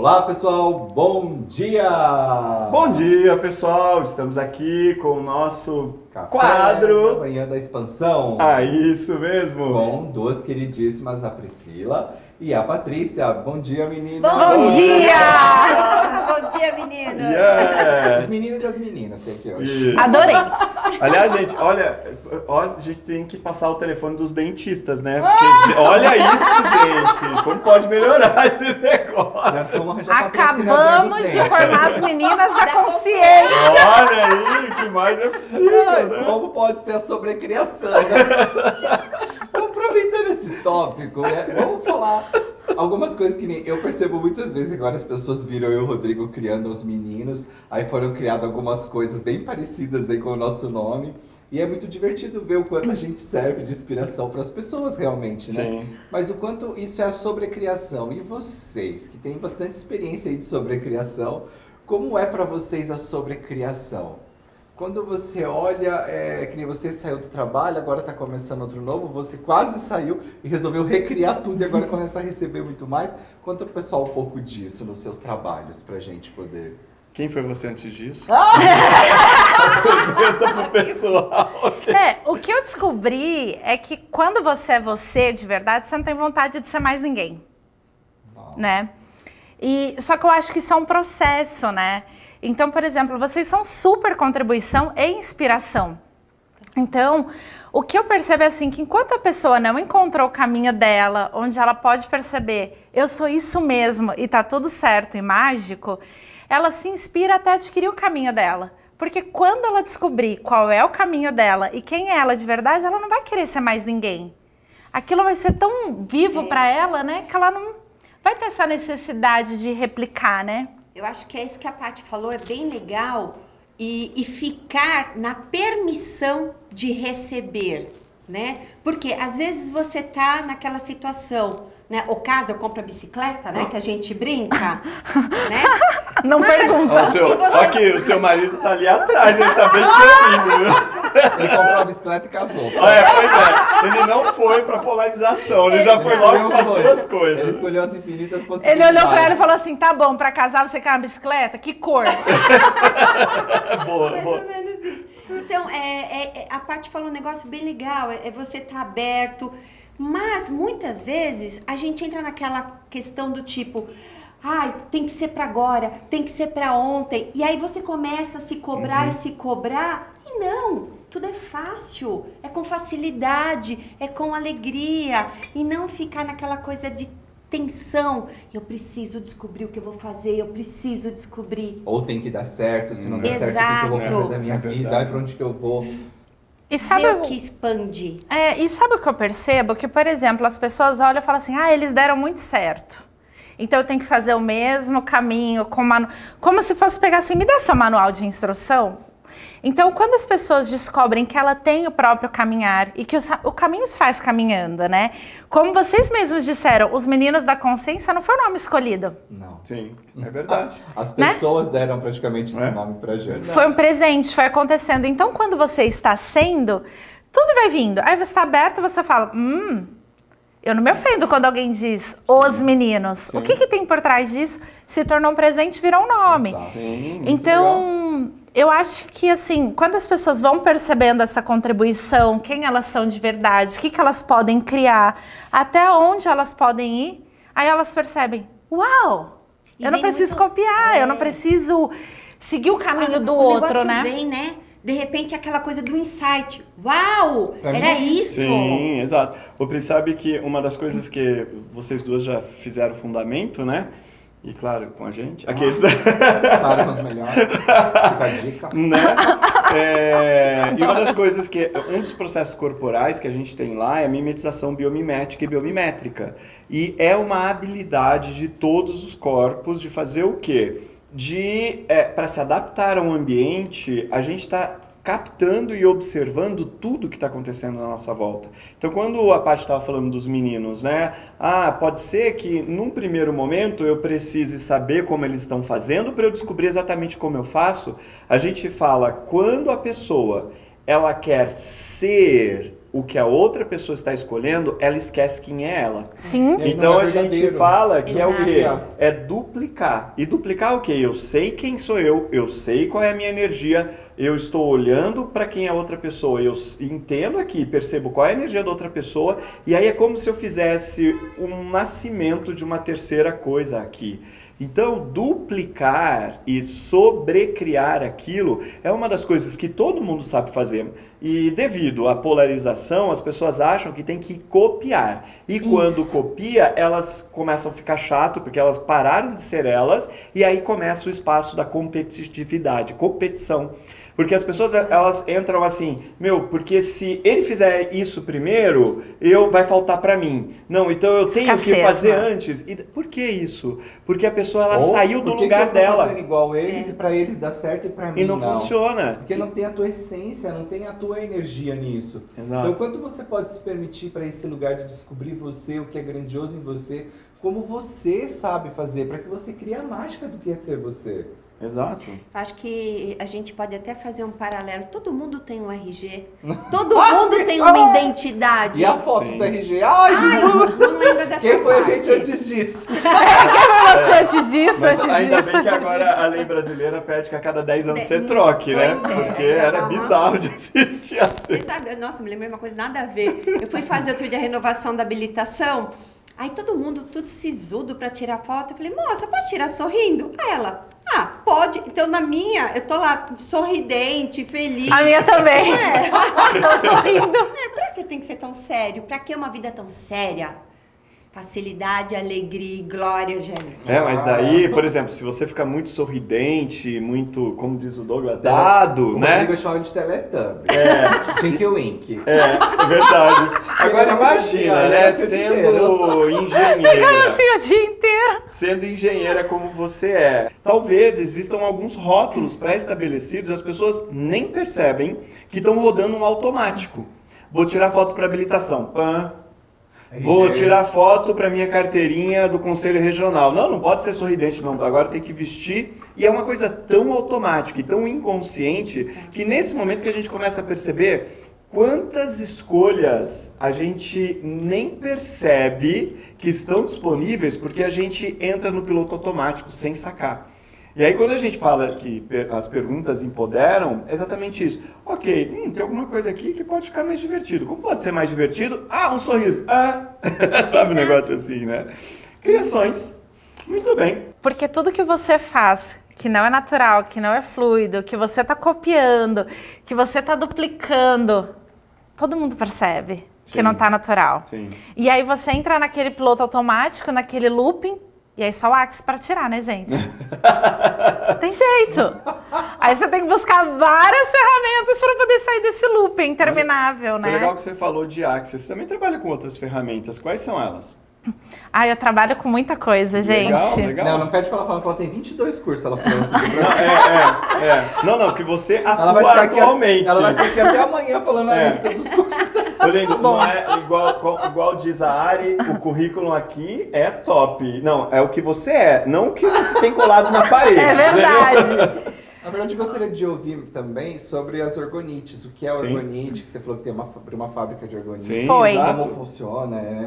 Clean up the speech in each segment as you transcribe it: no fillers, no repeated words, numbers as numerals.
Olá pessoal, bom dia! Bom dia pessoal, estamos aqui com o nosso Café quadro da Manhã da Expansão. Isso mesmo! Com duas queridíssimas, a Priscila e a Patrícia. Bom dia, meninas! Bom dia! Bom dia, meninos! Yeah. Os meninos e as meninas tem aqui hoje. Isso. Adorei! Aliás, gente, olha, a gente tem que passar o telefone dos dentistas, né? Porque, olha isso, gente! Como pode melhorar esse negócio? Acabamos de formar as meninas da consciência! Olha aí, o que mais é possível, né? Como pode ser a sobrecriação, né? Aproveitando esse tópico, né? Vamos falar algumas coisas que eu percebo muitas vezes. Agora as pessoas viram eu e o Rodrigo criando os meninos, aí foram criadas algumas coisas bem parecidas aí com o nosso nome. E é muito divertido ver o quanto a gente serve de inspiração para as pessoas realmente, né? Sim. Mas o quanto isso é a sobrecriação. E vocês, que têm bastante experiência aí de sobrecriação, como é para vocês a sobrecriação? Quando você olha, que nem você saiu do trabalho, agora está começando outro novo, você quase saiu e resolveu recriar tudo e agora começa a receber muito mais. Conta pro pessoal um pouco disso nos seus trabalhos, pra gente poder... Quem foi você antes disso? Apresenta pro pessoal. O que eu descobri é que quando você é você de verdade, você não tem vontade de ser mais ninguém, né? Só que eu acho que isso é um processo, né? Então, por exemplo, vocês são super contribuição e inspiração. Então, o que eu percebo é assim, que enquanto a pessoa não encontrou o caminho dela, onde ela pode perceber, eu sou isso mesmo e tá tudo certo e mágico, ela se inspira até adquirir o caminho dela. Porque quando ela descobrir qual é o caminho dela e quem é ela de verdade, ela não vai querer ser mais ninguém. Aquilo vai ser tão vivo para ela, né, que ela não vai ter essa necessidade de replicar, né? Eu acho que é isso que a Paty falou, é bem legal e ficar na permissão de receber, né? Porque às vezes você tá naquela situação, né? O caso, eu compro a bicicleta, né? Que a gente brinca, né? Não pergunta. Aqui, o seu marido tá ali atrás, ele tá bem te ouvindo. Ele comprou a bicicleta e casou. Pois é. Ele não foi pra polarização, ele já foi logo com as duas coisas. Ele escolheu as infinitas possibilidades. Ele olhou pra ela e falou assim, tá bom, pra casar você quer uma bicicleta? Que cor? Boa, Mais boa. ou menos isso. Então, a Paty falou um negócio bem legal, é você estar aberto, mas muitas vezes a gente entra naquela questão do tipo, ai, tem que ser pra agora, tem que ser pra ontem, e aí você começa a se cobrar e se cobrar, e não, tudo é fácil, é com facilidade, é com alegria, e não ficar naquela coisa de tensão, eu preciso descobrir o que eu vou fazer, eu preciso descobrir. Ou tem que dar certo, se não der certo, o que eu vou fazer da minha vida, e pra onde que eu vou... E sabe Ver o que expande. e sabe o que eu percebo? Que, por exemplo, as pessoas olham e falam assim, eles deram muito certo. Então eu tenho que fazer o mesmo caminho, como se fosse pegar assim, me dá seu manual de instrução. Então, quando as pessoas descobrem que ela tem o próprio caminhar e que o caminho se faz caminhando, né? Como vocês mesmos disseram, os meninos da consciência não foi o nome escolhido. Não. Sim, é verdade. As pessoas deram praticamente esse nome pra gente. Foi um presente, foi acontecendo. Então, quando você está sendo, tudo vai vindo. Aí você está aberto e você fala, eu não me ofendo quando alguém diz os meninos. Sim. O que tem por trás disso? Se tornou um presente, virou um nome. Exato. Sim, muito Então, legal. eu acho que assim, quando as pessoas vão percebendo essa contribuição, quem elas são de verdade, o que elas podem criar, até onde elas podem ir, aí elas percebem, uau, eu não preciso copiar, eu não preciso seguir o caminho do outro, né? Vem, né? De repente, aquela coisa do insight. Uau! Era isso! Sim, exato. O Pri sabe que uma das coisas que vocês duas já fizeram fundamento, né? E claro, com a gente. Aqueles... Claro, com os melhores. Fica a dica. Né? E uma das coisas que... Um dos processos corporais que a gente tem lá é a mimetização biomimética e biomimétrica. E é uma habilidade de todos os corpos de fazer o quê? Para se adaptar a um ambiente, a gente está captando e observando tudo que está acontecendo na nossa volta. Então, quando a Paty estava falando dos meninos, né? Pode ser que num primeiro momento eu precise saber como eles estão fazendo para eu descobrir exatamente como eu faço. A gente fala, quando a pessoa ela quer ser o que a outra pessoa está escolhendo, ela esquece quem é ela. Sim. Então a gente verdadeiro. fala que é o quê? Exato. É duplicar. E duplicar o quê? Eu sei quem sou eu sei qual é a minha energia, eu estou olhando para quem é a outra pessoa, eu entendo aqui, percebo qual é a energia da outra pessoa, e aí é como se eu fizesse um nascimento de uma terceira coisa aqui. Então, duplicar e sobrecriar aquilo é uma das coisas que todo mundo sabe fazer. E devido à polarização, as pessoas acham que tem que copiar. E quando copia, elas começam a ficar chato, porque elas pararam de ser elas, e aí começa o espaço da competitividade, competição. Porque as pessoas, elas entram assim, porque se ele fizer isso primeiro, vai faltar para mim. Não, então eu tenho que fazer antes. E por que isso? Porque a pessoa, ela saiu do lugar dela. Fazendo igual eles e para eles dá certo e para mim não. E não funciona. Porque não tem a tua essência, não tem a tua energia nisso. Exato. Então, quanto você pode se permitir para esse lugar de descobrir você, o que é grandioso em você, como você sabe fazer, para que você crie a mágica do que é ser você. Exato. Acho que a gente pode até fazer um paralelo. Todo mundo tem um RG. Todo mundo tem uma identidade. E a foto do RG? Ai, Ai, Jesus! não lembro dessa Quem foi a parte. gente antes disso? Quem foi você antes disso? Mas antes ainda disso, bem que antes agora disso? a lei brasileira pede que a cada 10 anos você troque, né? Pois é, Porque já era tá bizarro de assistir assim. Você sabe, nossa, me lembrei uma coisa nada a ver. Eu fui fazer outro dia a renovação da habilitação. Aí todo mundo, tudo sisudo pra tirar foto. Eu falei, moça, posso tirar sorrindo? Aí ela, pode. Então na minha, eu tô lá sorridente, feliz. A minha também. Tô sorrindo. Pra que tem que ser tão sério? Pra que uma vida tão séria? Facilidade, alegria e glória, gente. Mas daí, por exemplo, se você fica muito sorridente, muito, como diz o Douglas, dado, né? Rodrigo chamava de Teletubby. Tinky Wink. É verdade. Agora imagina, né? Sendo engenheira. Assim o dia inteiro. Sendo engenheira como você é. Talvez existam alguns rótulos pré-estabelecidos, as pessoas nem percebem que estão rodando um automático. Vou tirar foto para habilitação. Vou tirar foto para minha carteirinha do Conselho Regional. Não pode ser sorridente, não. Agora tem que vestir. E é uma coisa tão automática e tão inconsciente que nesse momento que a gente começa a perceber quantas escolhas a gente nem percebe que estão disponíveis porque a gente entra no piloto automático sem sacar. E aí quando a gente fala que as perguntas empoderam, é exatamente isso. Ok, tem alguma coisa aqui que pode ficar mais divertido. Como pode ser mais divertido? Um sorriso. Sabe um negócio assim, né? Criações. Muito bem. Porque tudo que você faz, que não é natural, que não é fluido, que você tá copiando, que você tá duplicando, todo mundo percebe que não tá natural. Sim. E aí você entra naquele piloto automático, naquele looping, e aí só o Axis pra tirar, né, gente? Tem jeito. Aí você tem que buscar várias ferramentas para poder sair desse looping interminável, né? Foi legal que você falou de Axis. Você também trabalha com outras ferramentas. Quais são elas? Eu trabalho com muita coisa, gente. Legal. Não pede pra ela falar que ela tem 22 cursos. Ela falou. Não, que você Ela vai atua ficar aqui, atualmente. ela vai ficar aqui até amanhã falando a lista dos cursos. Olhando, não é igual diz a Ari, o currículo aqui é top. Não, é o que você é, não o que você tem colado na parede. É verdade. Na verdade, eu gostaria de ouvir também sobre as orgonites. O que é orgonite, que você falou que tem uma fábrica de orgonite. Sim, Foi. exato. Como funciona, né?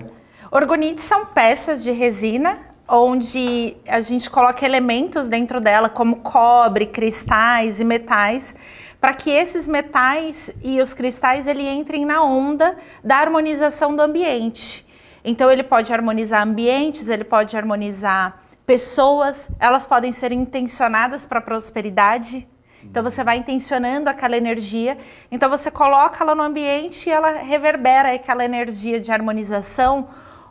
Orgonites são peças de resina onde a gente coloca elementos dentro dela, como cobre, cristais e metais, para que esses metais e os cristais ele entrem na onda da harmonização do ambiente. Então ele pode harmonizar ambientes, ele pode harmonizar pessoas, elas podem ser intencionadas para prosperidade. Então você vai intencionando aquela energia, então você coloca ela no ambiente e ela reverbera aquela energia de harmonização,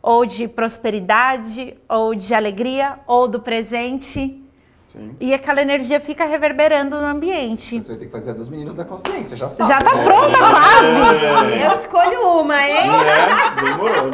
ou de prosperidade, ou de alegria, ou do presente. Sim. E aquela energia fica reverberando no ambiente. Você vai ter que fazer a dos meninos da consciência, já sabe. Já tá né? pronta quase! Eu escolho uma, hein?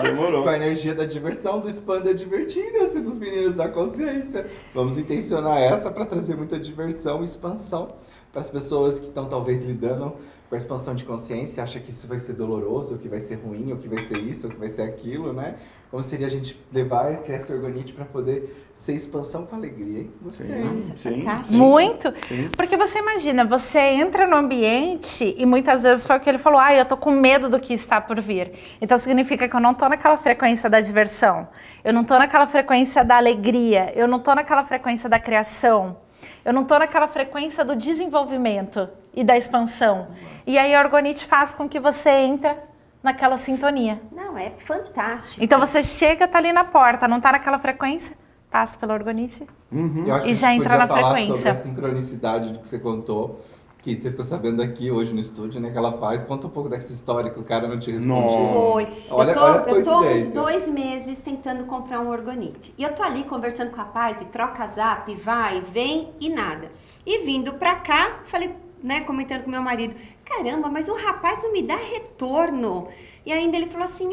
Demorou. Com a energia da diversão, do Expanda Divertindo-se dos meninos da consciência. Vamos intencionar essa para trazer muita diversão e expansão para as pessoas que estão talvez lidando com a expansão de consciência, acha que isso vai ser doloroso, ou que vai ser ruim, ou que vai ser isso, ou que vai ser aquilo, né? Como seria a gente levar e criar essa orgonite para poder ser expansão com alegria, hein? Gostei. Nossa, Sim, fantástico. Muito. Sim. Porque você imagina, você entra no ambiente e muitas vezes foi o que ele falou, eu tô com medo do que está por vir. Então significa que eu não tô naquela frequência da diversão, eu não tô naquela frequência da alegria, eu não tô naquela frequência da criação, eu não tô naquela frequência do desenvolvimento e da expansão. E aí a orgonite faz com que você entre naquela sintonia. Não, é fantástico. Então você chega, tá ali na porta, não tá naquela frequência, passa pela orgonite. Eu acho que E já a gente entra na podia falar frequência. sobre a sincronicidade do que você contou, que você ficou sabendo aqui hoje no estúdio, né, que ela faz. Conta um pouco dessa história que o cara não te respondeu. Nossa. Foi. Olha as eu tô uns coincidências. 2 meses tentando comprar um orgonite. E eu tô ali conversando com a paz, e troca zap, vai, vem e nada. E vindo pra cá, falei, né, comentando com meu marido, caramba, mas o rapaz não me dá retorno. E ainda ele falou assim,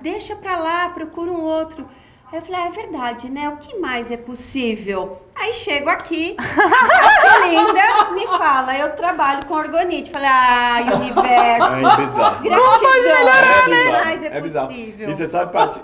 deixa pra lá, procura um outro. Aí eu falei, é verdade, né? O que mais é possível? Aí chego aqui, que linda, me fala, eu trabalho com orgonite. Falei, universo, É bizarro. gratidão, bizarro, mas é bizarro. possível. E você sabe, Paty,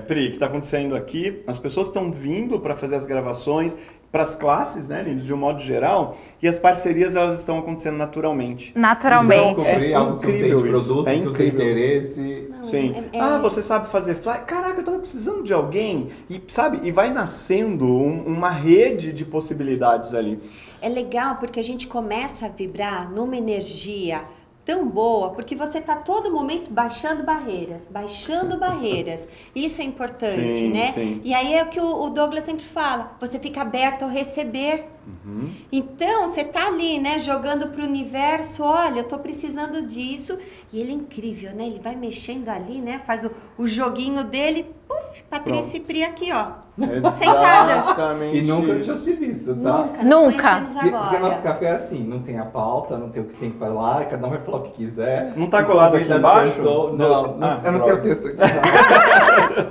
Pri, o que está acontecendo aqui, as pessoas estão vindo para fazer as gravações, para as classes, né, Lindo, de um modo geral, e as parcerias elas estão acontecendo naturalmente. Naturalmente. Descobrir algo que eu tenho de isso, produto, é que eu tenho incrível. interesse. Não, Sim. Você sabe fazer fly? Caraca, eu tava precisando de alguém. E, sabe, e vai nascendo uma rede de possibilidades ali. É legal porque a gente começa a vibrar numa energia tão boa, porque você está todo momento baixando barreiras. Isso é importante, Sim, né? sim. E aí é o que o Douglas sempre fala, você fica aberto ao receber. Então, você tá ali, né, jogando pro universo, olha, eu tô precisando disso. E ele é incrível, né? Ele vai mexendo ali, né? Faz o joguinho dele, Patrícia e Pri aqui, ó. Sentadas. Exatamente. E nunca isso. tinha se visto, tá? Nunca. Nos Porque conhecemos nosso agora. café é assim, não tem a pauta, não tem o que tem que falar, cada um vai falar o que quiser. Não tá E colado convida aqui as embaixo? pessoas- Não, eu não tenho o texto aqui.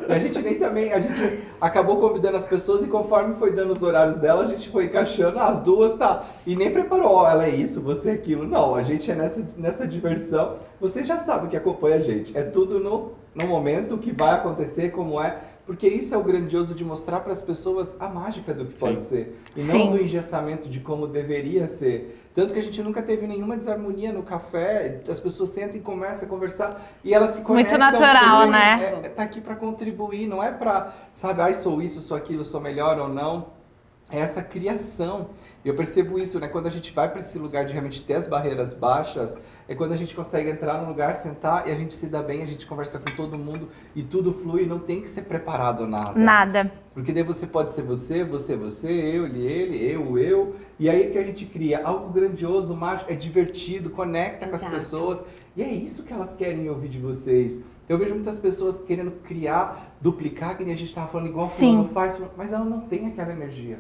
E a gente nem também, a gente acabou convidando as pessoas e conforme foi dando os horários dela, a gente foi encaixando as duas, tá? E nem preparou, ó, ela é isso, você é aquilo. Não, a gente é nessa diversão. Vocês já sabem que acompanha a gente. É tudo no momento que vai acontecer, como é. Porque isso é o grandioso de mostrar para as pessoas a mágica do que Sim. pode ser. E Sim. não do engessamento de como deveria ser. Tanto que a gente nunca teve nenhuma desarmonia no café. As pessoas sentam e começam a conversar e elas se conectam. natural, porque né? tá aqui para contribuir, não é para, sabe, sou isso, sou aquilo, sou melhor ou não. É essa criação. Eu percebo isso, né? Quando a gente vai para esse lugar de realmente ter as barreiras baixas, é quando a gente consegue entrar num lugar, sentar e a gente se dá bem, a gente conversa com todo mundo e tudo flui, não tem que ser preparado nada. Nada. Porque daí você pode ser você, eu, ele, eu. E aí que a gente cria algo grandioso, mágico, é divertido, conecta com as Exato. pessoas. E é isso que elas querem ouvir de vocês. Eu vejo muitas pessoas querendo criar, duplicar, que nem a gente estava falando, igual o Sim. fulano faz, mas ela não tem aquela energia.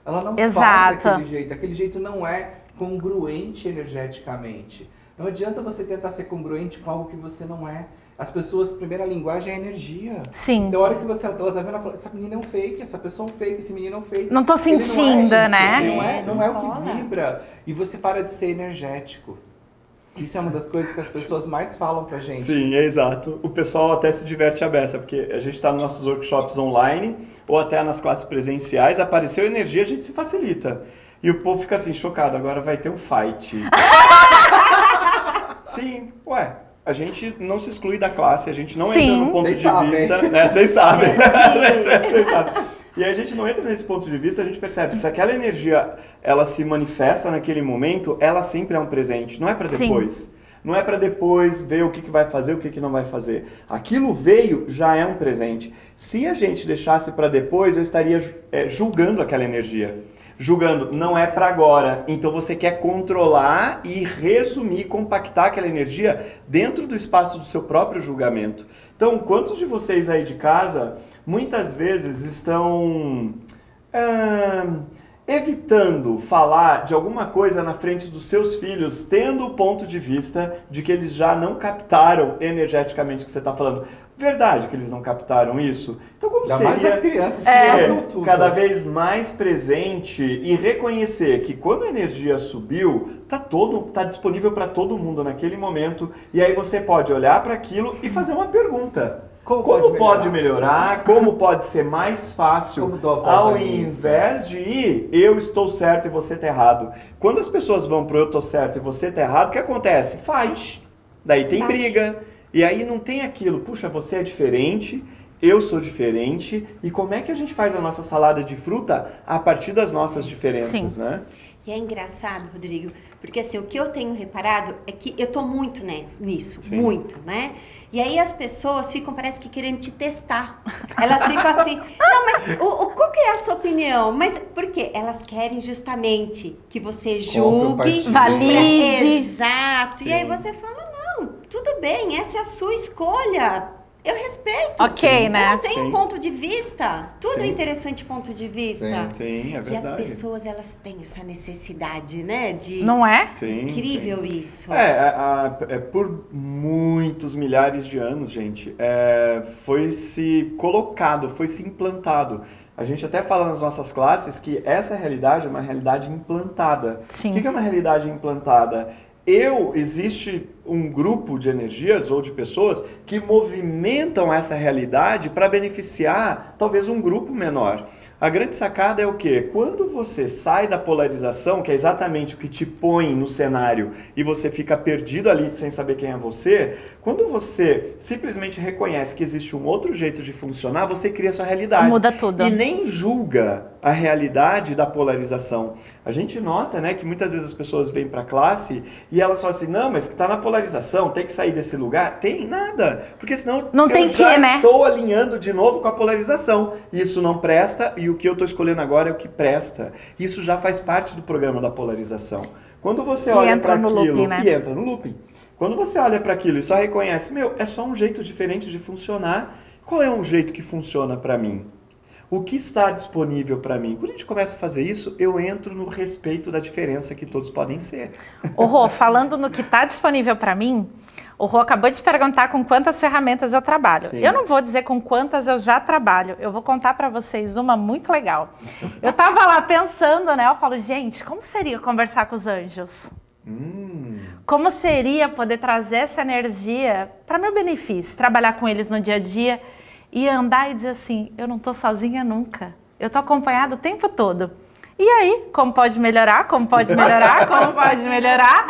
Ela não Exato. faz daquele jeito. Aquele jeito não é congruente energeticamente. Não adianta você tentar ser congruente com algo que você não é. As pessoas, primeira linguagem é energia. Sim. Então, a hora que ela tá vendo, ela fala, essa menina é um fake, essa pessoa é um fake, esse menino é um fake. Não tô Ele não é sentindo, isso, né? Não é o que Rola. vibra. E você para de ser energético. Isso é uma das coisas que as pessoas mais falam pra gente. Sim, é exato. O pessoal até se diverte a beça, porque a gente está nos nossos workshops online ou até nas classes presenciais, apareceu energia, a gente se facilita. E o povo fica assim, chocado, agora vai ter um fight. Sim, a gente não se exclui da classe, a gente não Sim. entra no ponto Vocês de sabem. vista. Vocês sabem. sim. Vocês sabem. E a gente não entra nesse ponto de vista, a gente percebe, se aquela energia ela se manifesta naquele momento, ela sempre é um presente, não é para Sim. depois. Não é para depois ver o que vai fazer, o que não vai fazer. Aquilo veio, já é um presente. Se a gente deixasse para depois, eu estaria julgando aquela energia. Julgando, não é para agora. Então você quer controlar e resumir, compactar aquela energia dentro do espaço do seu próprio julgamento. Então, quantos de vocês aí de casa, muitas vezes estão evitando falar de alguma coisa na frente dos seus filhos, tendo o ponto de vista de que eles já não captaram energeticamente o que você está falando. Verdade que eles não captaram isso? Então como seria as crianças tudo. cada vez mais presente e reconhecer que quando a energia subiu, tá disponível para todo mundo naquele momento, e aí você pode olhar para aquilo e fazer uma pergunta. Como pode melhorar? Como pode ser mais fácil ao invés de ir, eu estou certo e você está errado? Quando as pessoas vão para eu estou certo e você está errado, o que acontece? Faz. Daí tem briga. E aí não tem aquilo, puxa, você é diferente, eu sou diferente, e como é que a gente faz a nossa salada de fruta a partir das nossas diferenças, né? E é engraçado, Rodrigo, porque assim, o que eu tenho reparado é que eu tô muito nisso, muito, né? E aí as pessoas ficam, parece que querendo te testar. Elas ficam assim, não, mas qual que é a sua opinião? Mas por quê? Elas querem justamente que você julgue, valide. Exato. Sim. E aí você fala, não, tudo bem, essa é a sua escolha. Eu respeito. Ok, né? Eu não tenho ponto de vista. Tudo é interessante ponto de vista. Sim, é verdade. E as pessoas, elas têm essa necessidade, né? De... Não é? Incrível isso. Por muitos milhares de anos, gente, foi se colocado, foi se implantado. A gente até fala nas nossas classes que essa realidade é uma realidade implantada. Sim. O que é uma realidade implantada? Existe um grupo de energias ou de pessoas que movimentam essa realidade para beneficiar talvez um grupo menor. A grande sacada é o quê? Quando você sai da polarização, que é exatamente o que te põe no cenário e você fica perdido ali sem saber quem é você, quando você simplesmente reconhece que existe um outro jeito de funcionar, você cria a sua realidade. Muda tudo. E nem julga a realidade da polarização. A gente nota, né, que muitas vezes as pessoas vêm para a classe e elas falam assim, não, mas que está na polarização, tem que sair desse lugar. Tem nada, porque senão não tem estou alinhando de novo com a polarização. Isso não presta e o que eu estou escolhendo agora é o que presta. Isso já faz parte do programa da polarização. Quando você olha para aquilo e entra no looping. Quando você olha para aquilo e só reconhece, é só um jeito diferente de funcionar. Qual é um jeito que funciona para mim? O que está disponível para mim? Quando a gente começa a fazer isso, eu entro no respeito da diferença que todos podem ser. Ô Rô, falando no que está disponível para mim, o Rô acabou de perguntar com quantas ferramentas eu trabalho. Sim. Eu não vou dizer com quantas eu já trabalho. Eu vou contar para vocês uma muito legal. Eu estava lá pensando, né? Eu falo, gente, como seria conversar com os anjos? Como seria poder trazer essa energia para meu benefício? Trabalhar com eles no dia a dia e andar e dizer assim, eu não tô sozinha nunca. Eu tô acompanhada o tempo todo. E aí, como pode melhorar? Como pode melhorar? Como pode melhorar?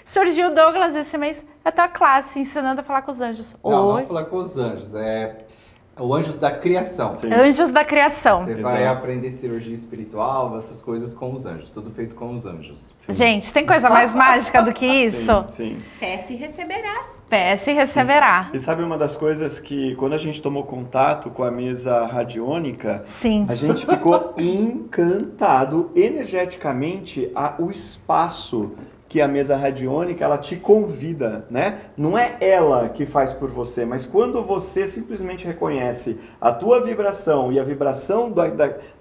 Surgiu o Douglas esse mês, a tua classe, ensinando a falar com os anjos. Não falar com os anjos, é o Anjos da Criação. Sim. Anjos da Criação. Você vai aprender cirurgia espiritual, essas coisas com os anjos, tudo feito com os anjos. Sim. Gente, tem coisa mais mágica do que isso? Sim. Peça e receberás. Peça e receberá. E sabe uma das coisas que, quando a gente tomou contato com a mesa radiônica, a gente ficou encantado energeticamente o espaço que a mesa radiônica, ela te convida, né? Não é ela que faz por você, mas quando você simplesmente reconhece a tua vibração e a vibração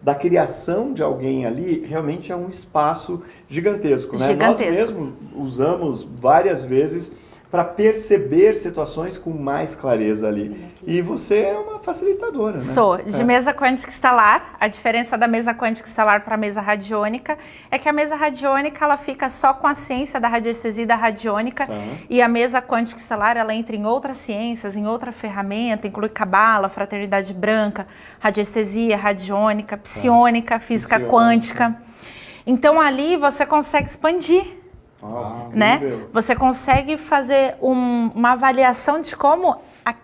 da criação de alguém ali, realmente é um espaço gigantesco, né? Nós mesmos usamos várias vezes para perceber situações com mais clareza ali. E você é uma facilitadora, né? Sou. De mesa quântica estelar, a diferença da mesa quântica estelar para a mesa radiônica é que a mesa radiônica ela fica só com a ciência da radiestesia e da radiônica, e a mesa quântica estelar ela entra em outras ciências, em outra ferramenta, inclui cabala, fraternidade branca, radiestesia, radiônica, psiônica, física quântica. Então ali você consegue expandir. Né? Você consegue fazer uma avaliação de como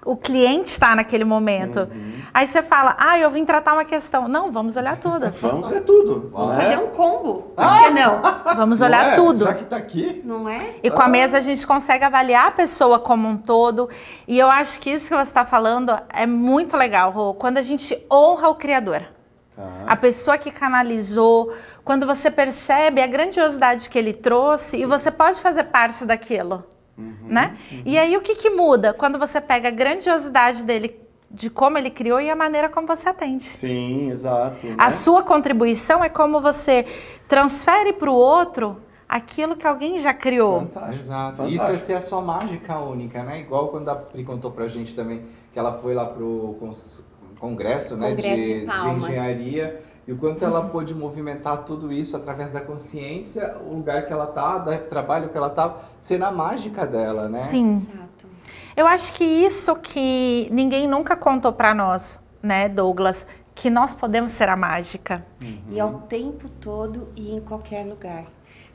o cliente está naquele momento. Aí você fala, eu vim tratar uma questão. Não, vamos olhar todas. Vamos ver tudo. Fazer um combo. Por que não? Vamos olhar tudo. Já que tá aqui. Não é? E com a mesa a gente consegue avaliar a pessoa como um todo. E eu acho que isso que você está falando é muito legal, Rô. Quando a gente honra o Criador. A pessoa que canalizou, quando você percebe a grandiosidade que ele trouxe e você pode fazer parte daquilo, né? E aí o que muda? Quando você pega a grandiosidade dele de como ele criou e a maneira como você atende. Sim, exato. Né? A sua contribuição é como você transfere para o outro aquilo que alguém já criou. Fantástico. Exato. Fantástico. Isso é ser a sua mágica única, né? Igual quando a Pri contou pra gente também que ela foi lá pro congresso, né, de engenharia, e o quanto ela pôde movimentar tudo isso através da consciência, o lugar que ela tá, do trabalho que ela tá, sendo a mágica dela, né? Sim. Exato. Eu acho que isso que ninguém nunca contou para nós, né, Douglas, que nós podemos ser a mágica. E ao tempo todo e em qualquer lugar.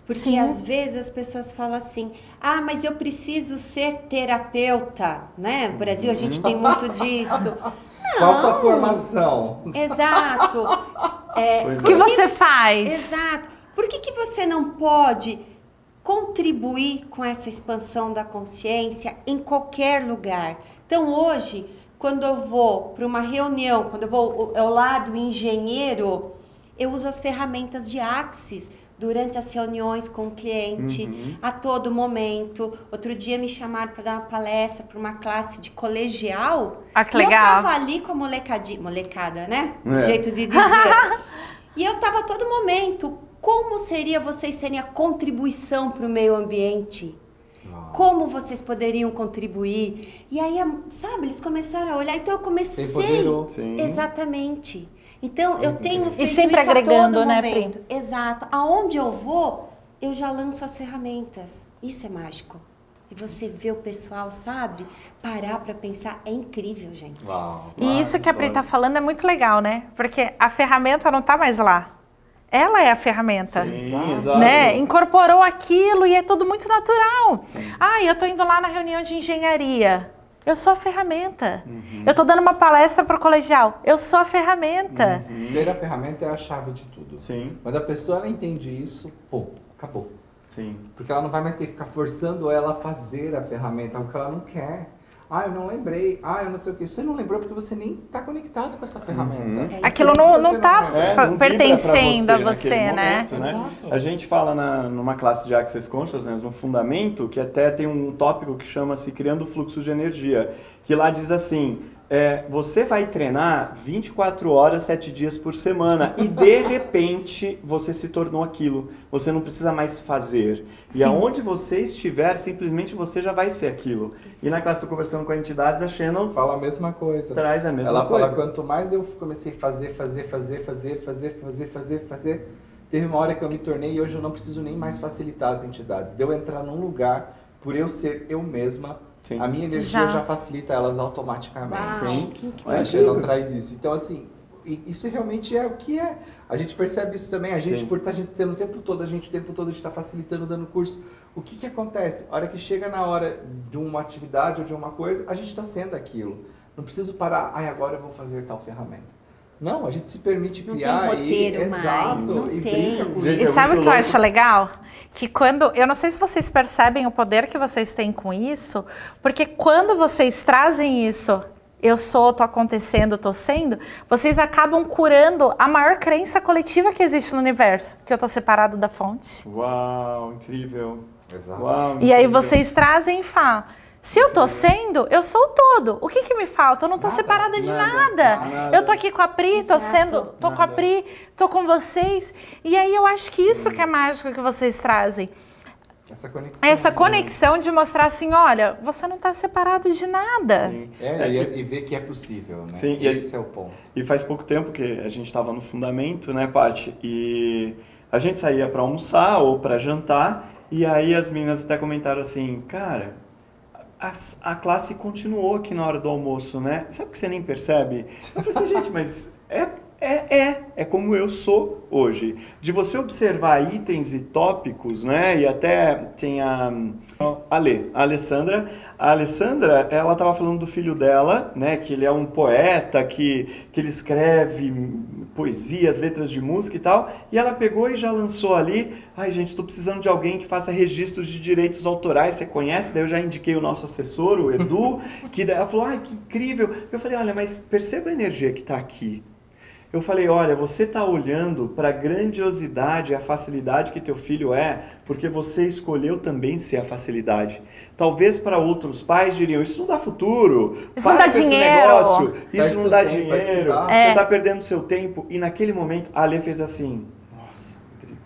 Porque Sim. às vezes as pessoas falam assim, ah, mas eu preciso ser terapeuta, né? No Brasil a gente tem muito disso. Qual a sua formação? Exato. Pois O que é. você faz? Exato. Por que você não pode contribuir com essa expansão da consciência em qualquer lugar? Então hoje, quando eu vou para uma reunião, quando eu vou ao lado engenheiro, eu uso as ferramentas de Axis durante as reuniões com o cliente, a todo momento. Outro dia me chamaram para dar uma palestra para uma classe de colegial. Ah, que e legal. eu tava ali com a molecada, né? Jeito de dizer. E eu tava a todo momento, como seria vocês serem a contribuição para o meio ambiente? Como vocês poderiam contribuir? E aí, sabe, eles começaram a olhar. Então eu comecei. Você empoderou. Sim. Exatamente. Então eu tenho feito sempre isso agregando, a todo né, momento. Exato. Aonde eu vou, eu já lanço as ferramentas. Isso é mágico. E você vê o pessoal, sabe? Parar para pensar. É incrível, gente. Uau. E isso que a Pri tá falando é muito legal, né? Porque a ferramenta não tá mais lá. Ela é a ferramenta. Sim, exato. Né? Incorporou aquilo e é tudo muito natural. Ah, eu tô indo lá na reunião de engenharia. Eu sou a ferramenta. Eu tô dando uma palestra para o colegial. Eu sou a ferramenta. Ser a ferramenta é a chave de tudo. Sim, Quando a pessoa ela entende isso, pô, acabou. sim. Porque ela não vai mais ter que ficar forçando ela a fazer a ferramenta, algo que ela não quer. Ah, eu não lembrei. Ah, eu não sei o que. Você não lembrou porque você nem está conectado com essa ferramenta. Aquilo Isso não você tá lembra. Não vibra pra pertencendo a você, naquele né? momento, né? Exato. A gente fala numa classe de Access Consciousness, no fundamento, que até tem um tópico que chama-se Criando Fluxo de Energia, que lá diz assim, você vai treinar 24 horas, 7 dias por semana e de repente você se tornou aquilo. Você não precisa mais fazer. Sim. E aonde você estiver, simplesmente você já vai ser aquilo. E na classe estou conversando com entidades, a Shannon Fala a mesma coisa. traz a mesma Ela coisa. fala, quanto mais eu comecei a fazer, teve uma hora que eu me tornei e hoje eu não preciso nem mais facilitar as entidades. De eu entrar num lugar, por eu ser eu mesma, Sim. a minha energia Já. já facilita elas automaticamente. Uau, Sim. que incrível. A Shannon traz isso. Então, assim, isso realmente é o que é. A gente percebe isso também. A gente, Sim. por estar tendo o tempo todo, a gente está facilitando, dando curso. O que acontece? A hora que chega na hora de uma atividade ou de uma coisa, a gente está sendo aquilo. Não preciso parar, agora eu vou fazer tal ferramenta. Não, a gente se permite Não criar tem roteiro mais, exato, não e tem. brinca com Gente, E isso. sabe o muito que eu louco. acho legal? Que quando... Eu não sei se vocês percebem o poder que vocês têm com isso, porque quando vocês trazem isso, eu sou, tô acontecendo, tô sendo, vocês acabam curando a maior crença coletiva que existe no universo, que eu tô separado da fonte. Uau, incrível. Exato. Uau, E aí incrível. vocês trazem e falam, se eu tô sendo, eu sou o todo. O que me falta? Eu não tô Nada, separada de nada, nada. nada. Eu tô aqui com a Pri, tô Exato. com a Pri, tô com vocês. E aí eu acho que isso que é mágico que vocês trazem. Essa conexão. Essa sim. conexão de mostrar assim, olha, você não tá separado de nada. Sim. E ver que é possível, né? Sim, e Esse é o ponto. E faz pouco tempo que a gente estava no fundamento, né, Paty? E a gente saía para almoçar ou para jantar, e aí as meninas até comentaram assim, cara, a classe continuou aqui na hora do almoço, né? Sabe que você nem percebe? Eu falei assim, gente, mas é como eu sou hoje. De você observar itens e tópicos, né? E até tem a Alessandra. A Alessandra, ela estava falando do filho dela, né? Que ele é um poeta, que ele escreve poesias, letras de música e tal. E ela pegou e já lançou ali, ai gente, estou precisando de alguém que faça registros de direitos autorais, você conhece? Daí eu já indiquei o nosso assessor, o Edu, que daí ela falou, ai que incrível. Eu falei, olha, mas perceba a energia que está aqui. Eu falei, olha, você está olhando para a grandiosidade e a facilidade que teu filho é, porque você escolheu também ser a facilidade. Talvez para outros pais diriam, isso não dá futuro, isso não dá dinheiro, isso não dá dinheiro, você está perdendo seu tempo. E naquele momento, a Alê fez assim, nossa, Rodrigo,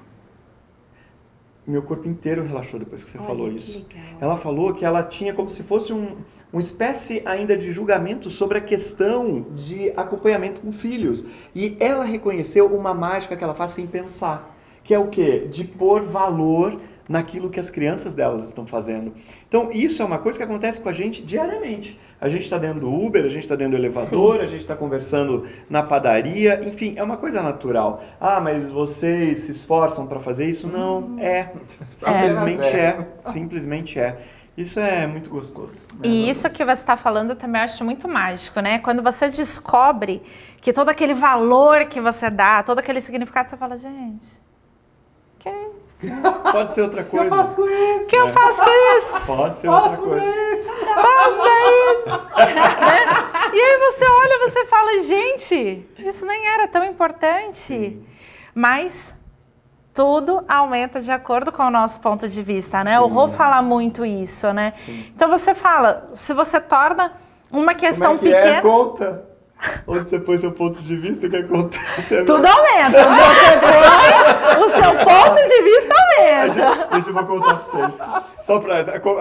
meu corpo inteiro relaxou depois que você falou isso. Legal. Ela falou que ela tinha como se fosse uma espécie ainda de julgamento sobre a questão de acompanhamento com filhos. E ela reconheceu uma mágica que ela faz sem pensar, que é o quê? De pôr valor naquilo que as crianças delas estão fazendo. Então, isso é uma coisa que acontece com a gente diariamente. A gente está dentro do Uber, a gente está dentro do elevador, a gente está conversando na padaria, enfim, é uma coisa natural. Ah, mas vocês se esforçam para fazer isso? Não, simplesmente é. Isso é muito gostoso. Né? E isso que você está falando eu também acho muito mágico, né? Quando você descobre que todo aquele valor que você dá, todo aquele significado, você fala, gente, que é isso? Pode ser outra coisa. Eu faço com isso. Que eu faço isso? Pode ser outra coisa. Faço isso. Né? E aí você olha e você fala, gente, isso nem era tão importante. Mas tudo aumenta de acordo com o nosso ponto de vista, né? O Rô fala muito isso, né? Sim. Então você fala, se você torna uma questão pequena... pequena... Conta. Onde você põe seu ponto de vista, o que acontece? Tudo aumenta. O seu ponto de vista aumenta. Deixa eu contar pra vocês. Só pra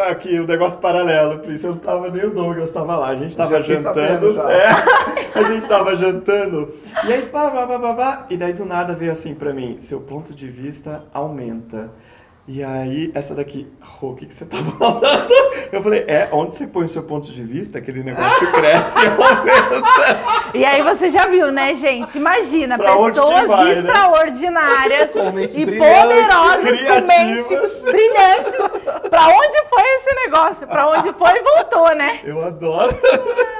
aqui, um negócio paralelo. Isso eu não tava, nem o Douglas estava lá. A gente tava jantando. A gente tava jantando. E aí, e daí do nada veio assim pra mim: seu ponto de vista aumenta. E aí, essa daqui, o que você tava falando? Eu falei, onde você põe o seu ponto de vista, aquele negócio cresce e aumenta. E aí você já viu, né, gente? Imagina, pra pessoas vai, extraordinárias, né? E poderosas, com mentes brilhantes. Pra onde foi esse negócio? Pra onde foi e voltou, né? Eu adoro.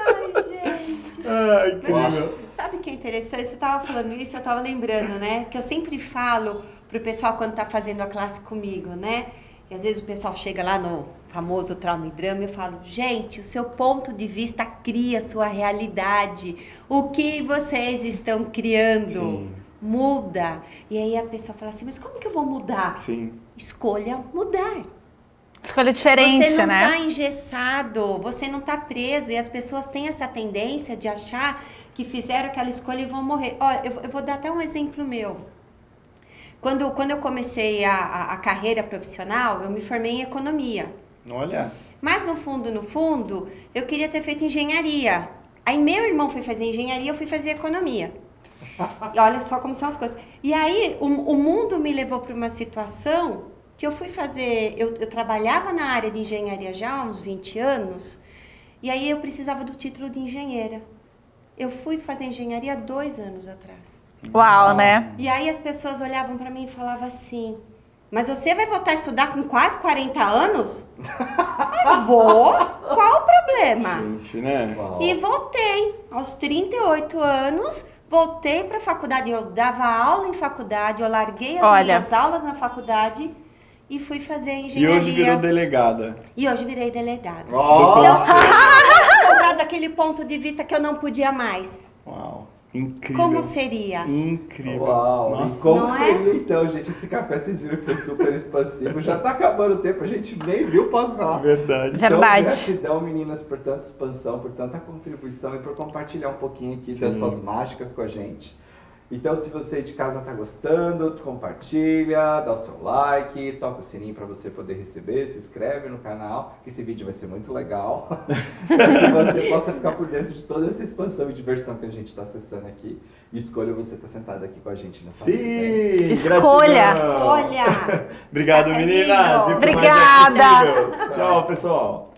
Ai, gente. Ai, que legal. Sabe o que é interessante? Você tava falando isso, eu tava lembrando, né? Que eu sempre falo pro pessoal quando tá fazendo a classe comigo, né? E às vezes o pessoal chega lá no famoso trauma e drama e eu falo, gente, o seu ponto de vista cria a sua realidade. O que vocês estão criando muda. E aí a pessoa fala assim, mas como que eu vou mudar? Sim. Escolha mudar. Escolha diferente, você não né? tá engessado, você não tá preso. E as pessoas têm essa tendência de achar que fizeram aquela escolha e vão morrer. Ó, eu vou dar até um exemplo meu. Quando eu comecei a carreira profissional, eu me formei em economia. Olha. Mas no fundo, eu queria ter feito engenharia. Aí meu irmão foi fazer engenharia, eu fui fazer economia. E olha só como são as coisas. E aí o mundo me levou para uma situação que eu fui fazer... Eu trabalhava na área de engenharia já há uns 20 anos. E aí eu precisava do título de engenheira. Eu fui fazer engenharia 2 anos atrás. Uau, né? E aí as pessoas olhavam pra mim e falavam assim, mas você vai voltar a estudar com quase 40 anos? Eu vou. Qual o problema? Gente, né? E voltei. Aos 38 anos, voltei pra faculdade. Eu dava aula em faculdade, eu larguei as minhas aulas na faculdade e fui fazer engenharia. E hoje virou delegada. E hoje virei delegada. Oh. Então, daquele ponto de vista que eu não podia mais. Uau. Incrível. Como seria? Incrível. Uau, nossa. E como seria então, gente? Esse café, vocês viram que foi super expansivo. Já tá acabando o tempo, a gente nem viu passar. Verdade. Então, Verdade. gratidão, meninas, por tanta expansão, por tanta contribuição e por compartilhar um pouquinho aqui das suas mágicas com a gente. Então, se você de casa tá gostando, compartilha, dá o seu like, toca o sininho para você poder receber, se inscreve no canal, que esse vídeo vai ser muito legal. Para que você possa ficar por dentro de toda essa expansão e diversão que a gente está acessando aqui. E escolha você estar sentado aqui com a gente nessa mesa. Sim! Escolha! Gratidão. Olha! Obrigado, meninas! E o que mais é Obrigada! possível. Tchau, pessoal!